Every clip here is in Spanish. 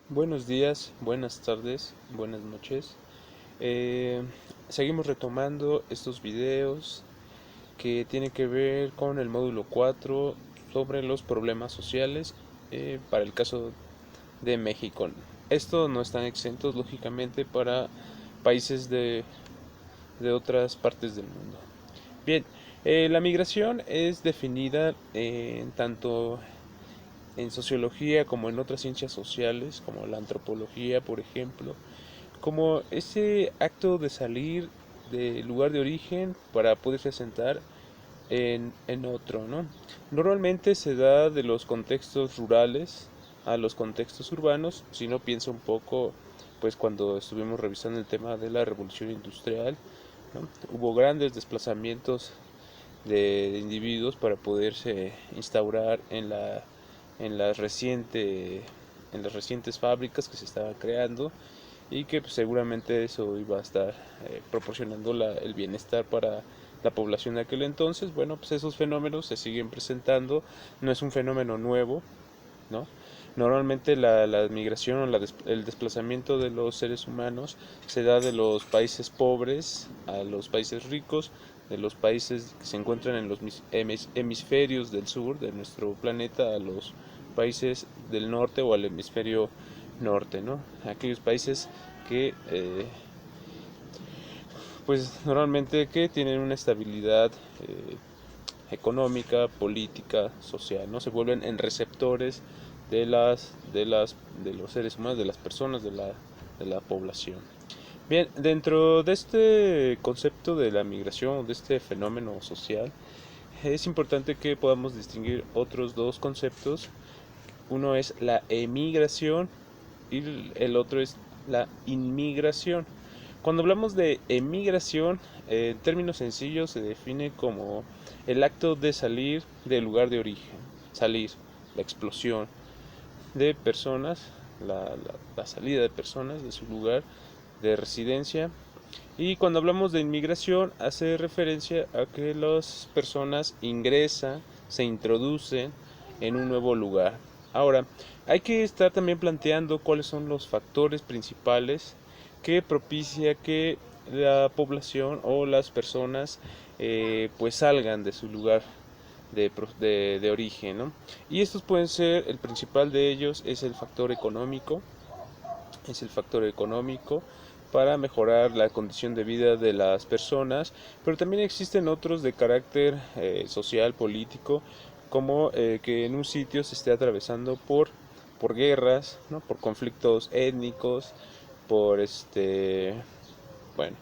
Buenos días, buenas tardes, buenas noches. Eh, Seguimos retomando estos videos que tienen que ver con el módulo 4 sobre los problemas sociales para el caso de México. Estos no están exentos, lógicamente, para países de otras partes del mundo. Bien, la migración es definida tanto en sociología como en otras ciencias sociales, como la antropología, por ejemplo, como ese acto de salir del lugar de origen para poderse asentar en otro, ¿no? Normalmente se da de los contextos rurales a los contextos urbanos, si no piensa un poco, pues cuando estuvimos revisando el tema de la revolución industrial, ¿no? Hubo grandes desplazamientos de individuos para poderse instaurar en las reciente, en las recientes fábricas que se estaban creando y que pues, seguramente eso iba a estar proporcionando el bienestar para la población de aquel entonces. Bueno, pues esos fenómenos se siguen presentando, no es un fenómeno nuevo, ¿no? Normalmente la migración o el desplazamiento de los seres humanos se da de los países pobres a los países ricos, de los países que se encuentran en los hemisferios del sur de nuestro planeta a los países del norte o al hemisferio norte, ¿no? Aquellos países que pues normalmente que tienen una estabilidad económica, política, social, ¿no? Se vuelven en receptores de los seres humanos, de las personas, de la población. Bien, dentro de este concepto de la migración, de este fenómeno social, es importante que podamos distinguir otros dos conceptos. Uno es la emigración y el otro es la inmigración. Cuando hablamos de emigración, en términos sencillos se define como el acto de salir del lugar de origen, salir, la explosión de personas, la salida de personas de su lugar de residencia. Y cuando hablamos de inmigración, hace referencia a que las personas ingresan, se introducen en un nuevo lugar. Ahora, hay que estar también planteando cuáles son los factores principales que propicia que la población o las personas pues salgan de su lugar de origen, ¿no? Y estos pueden ser, el principal de ellos es el factor económico para mejorar la condición de vida de las personas, pero también existen otros de carácter social, político, como que en un sitio se esté atravesando por guerras, ¿no? Por conflictos étnicos, por bueno,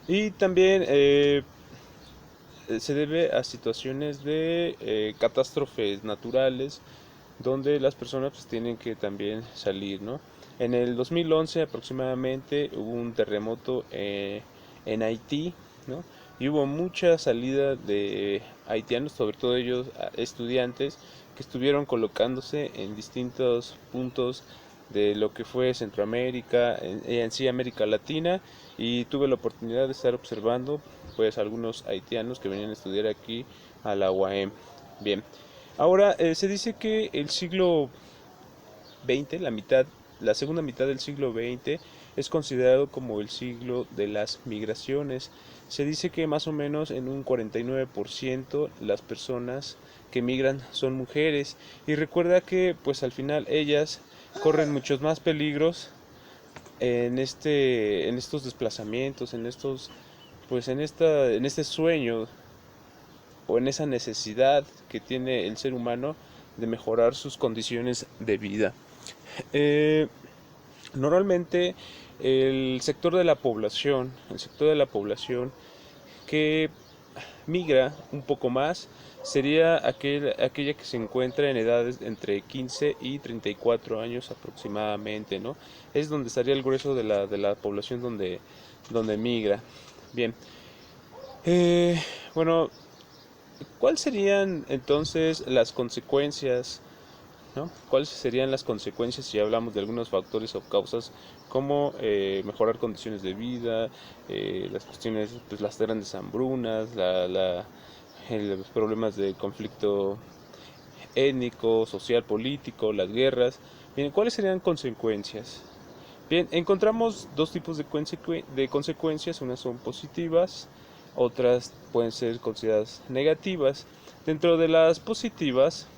y también se debe a situaciones de catástrofes naturales donde las personas pues, tienen que también salir, ¿no? En el 2011 aproximadamente hubo un terremoto en Haití, ¿no? Y hubo mucha salida de haitianos, sobre todo ellos estudiantes, que estuvieron colocándose en distintos puntos de lo que fue Centroamérica, en sí América Latina, y tuve la oportunidad de estar observando pues algunos haitianos que venían a estudiar aquí a la UAM. Bien, ahora se dice que el siglo XX, la segunda mitad del siglo XX, es considerado como el siglo de las migraciones. Se dice que más o menos en un 49% las personas que migran son mujeres, y recuerda que pues al final ellas corren muchos más peligros en estos desplazamientos, en este sueño o en esa necesidad que tiene el ser humano de mejorar sus condiciones de vida. Eh, Normalmente el sector de la población que migra un poco más sería aquella que se encuentra en edades entre 15 y 34 años aproximadamente, ¿no? Es donde estaría el grueso de la población donde migra. Bien, eh, bueno, ¿cuáles serían entonces las consecuencias, ¿no? ¿Cuáles serían las consecuencias si hablamos de algunos factores o causas como mejorar condiciones de vida, las cuestiones, pues las grandes hambrunas, los problemas de conflicto étnico, social, político, las guerras? Bien, ¿cuáles serían consecuencias? Bien, encontramos dos tipos de consecuencias, unas son positivas, otras pueden ser consideradas negativas. Dentro de las positivas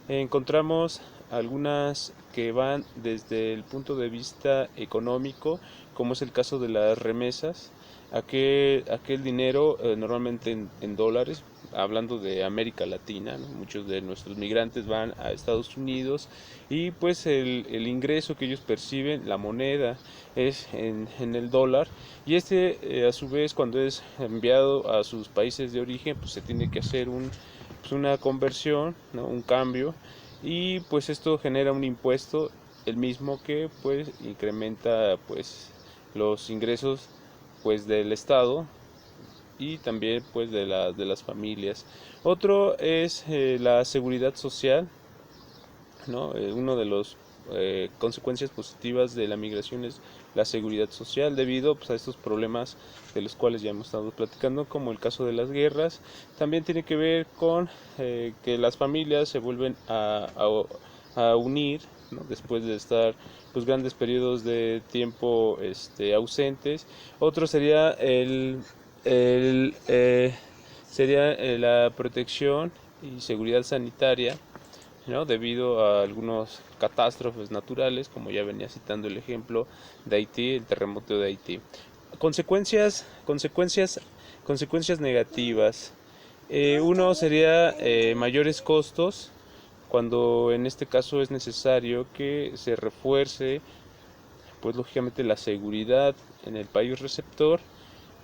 encontramos algunas que van desde el punto de vista económico, como es el caso de las remesas, aquel dinero normalmente en dólares, hablando de América Latina, ¿no? Muchos de nuestros migrantes van a Estados Unidos y pues el ingreso que ellos perciben, la moneda, es en el dólar, y a su vez cuando es enviado a sus países de origen pues se tiene que hacer una conversión, ¿no? Un cambio, y pues esto genera un impuesto, el mismo que pues incrementa pues los ingresos pues del Estado y también pues de las familias. Otro es la seguridad social, ¿no? Uno de los consecuencias positivas de la migración es la seguridad social, debido pues, a estos problemas de los cuales ya hemos estado platicando, como el caso de las guerras. También tiene que ver con que las familias se vuelven a unir, ¿no? Después de estar pues grandes periodos de tiempo ausentes. Otro sería el la protección y seguridad sanitaria, ¿no? Debido a algunas catástrofes naturales, como ya venía citando el ejemplo de Haití, el terremoto de Haití. Consecuencias negativas. Uno sería mayores costos, cuando en este caso es necesario que se refuerce, pues lógicamente la seguridad en el país receptor,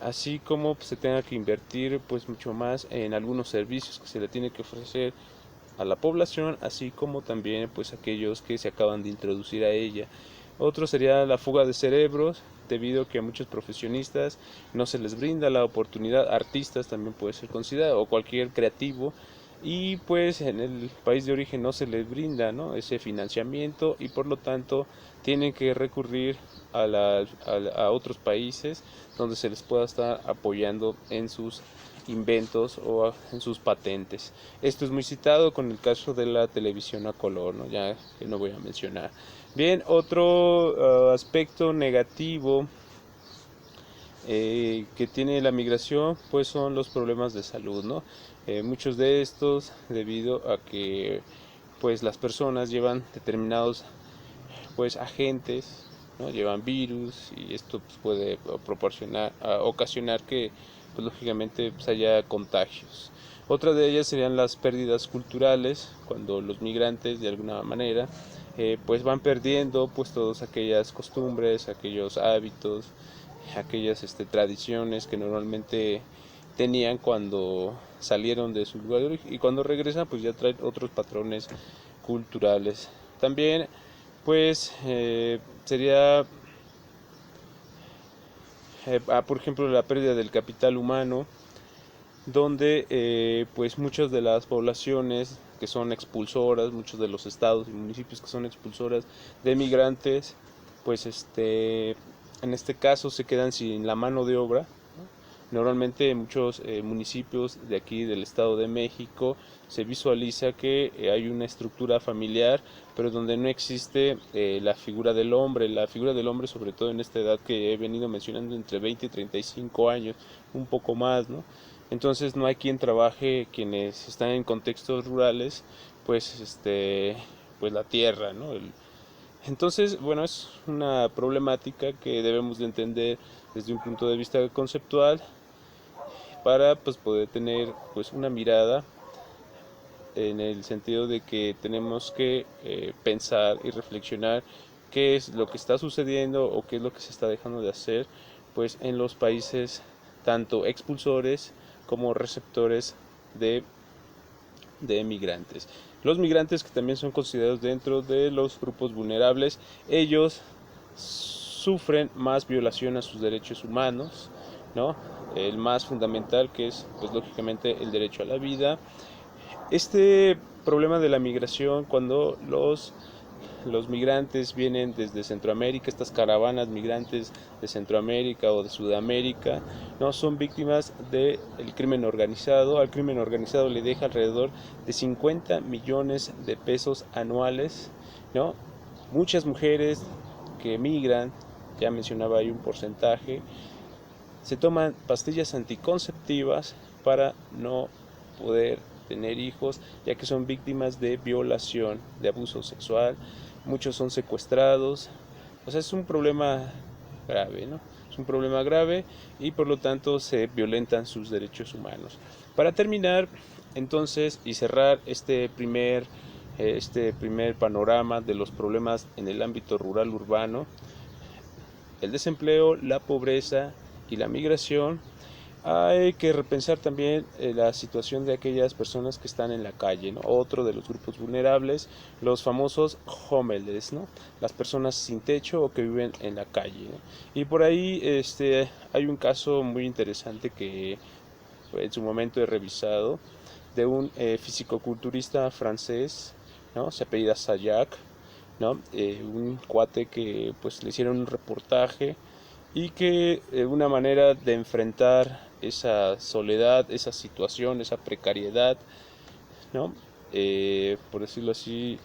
así como pues, se tenga que invertir pues mucho más en algunos servicios que se le tiene que ofrecer a la población, así como también pues aquellos que se acaban de introducir a ella. Otro sería la fuga de cerebros, debido a que a muchos profesionistas no se les brinda la oportunidad, artistas también puede ser considerado, o cualquier creativo, y pues en el país de origen no se les brinda, ¿no? Ese financiamiento, y por lo tanto tienen que recurrir a otros países donde se les pueda estar apoyando en sus inventos o en sus patentes. Esto es muy citado con el caso de la televisión a color, ¿no? Ya que no voy a mencionar. Bien, otro aspecto negativo que tiene la migración pues son los problemas de salud, ¿no? Muchos de estos debido a que pues las personas llevan determinados pues agentes, ¿no? Llevan virus, y esto pues, puede ocasionar que pues, lógicamente pues, haya contagios. Otra de ellas serían las pérdidas culturales, cuando los migrantes de alguna manera pues van perdiendo pues todas aquellas costumbres, aquellos hábitos, aquellas tradiciones que normalmente tenían cuando salieron de su lugar de origen, y cuando regresan pues ya traen otros patrones culturales. También pues sería por ejemplo la pérdida del capital humano, donde pues muchas de las poblaciones que son expulsoras, muchos de los estados y municipios que son expulsoras de migrantes, pues en este caso se quedan sin la mano de obra. Normalmente en muchos municipios de aquí del Estado de México se visualiza que hay una estructura familiar, pero donde no existe la figura del hombre sobre todo en esta edad que he venido mencionando, entre 20 y 35 años, un poco más, ¿no? Entonces no hay quien trabaje, quienes están en contextos rurales, pues pues la tierra, ¿no? Entonces, bueno, es una problemática que debemos de entender desde un punto de vista conceptual, para pues poder tener pues una mirada en el sentido de que tenemos que pensar y reflexionar qué es lo que está sucediendo o qué es lo que se está dejando de hacer pues en los países tanto expulsores como receptores de migrantes. Los migrantes, que también son considerados dentro de los grupos vulnerables, ellos sufren más violación a sus derechos humanos, ¿no? El más fundamental, que es pues lógicamente el derecho a la vida. Este problema de la migración, cuando los migrantes vienen desde Centroamérica, estas caravanas migrantes de Centroamérica o de Sudamérica, no son víctimas del crimen organizado. Al crimen organizado le deja alrededor de 50 millones de pesos anuales, ¿no? Muchas mujeres que emigran, ya mencionaba ahí un porcentaje, se toman pastillas anticonceptivas para no poder tener hijos, ya que son víctimas de violación, de abuso sexual. Muchos son secuestrados. O sea, es un problema grave, ¿no? Es un problema grave y por lo tanto se violentan sus derechos humanos. Para terminar, entonces, y cerrar este primer panorama de los problemas en el ámbito rural urbano, el desempleo, la pobreza y la migración, hay que repensar también la situación de aquellas personas que están en la calle, ¿no? Otro de los grupos vulnerables, los famosos homeless, ¿no? Las personas sin techo o que viven en la calle, ¿no? Y por ahí hay un caso muy interesante que en su momento he revisado de un fisicoculturista francés, ¿no? Se apellida Sayak, ¿no? Un cuate que pues le hicieron un reportaje y que una manera de enfrentar esa soledad, esa situación, esa precariedad, ¿no? Por decirlo así,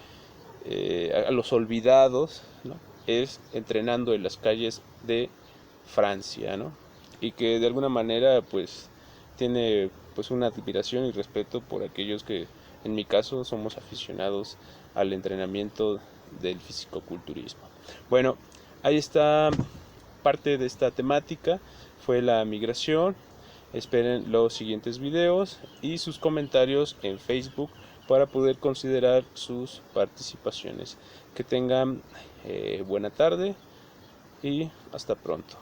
a los olvidados, ¿no? Es entrenando en las calles de Francia, ¿no? Y que de alguna manera pues tiene pues una admiración y respeto por aquellos que en mi caso somos aficionados al entrenamiento del fisicoculturismo. Bueno, ahí está parte de esta temática, fue la migración. Esperen los siguientes videos y sus comentarios en Facebook para poder considerar sus participaciones. Que tengan buena tarde y hasta pronto.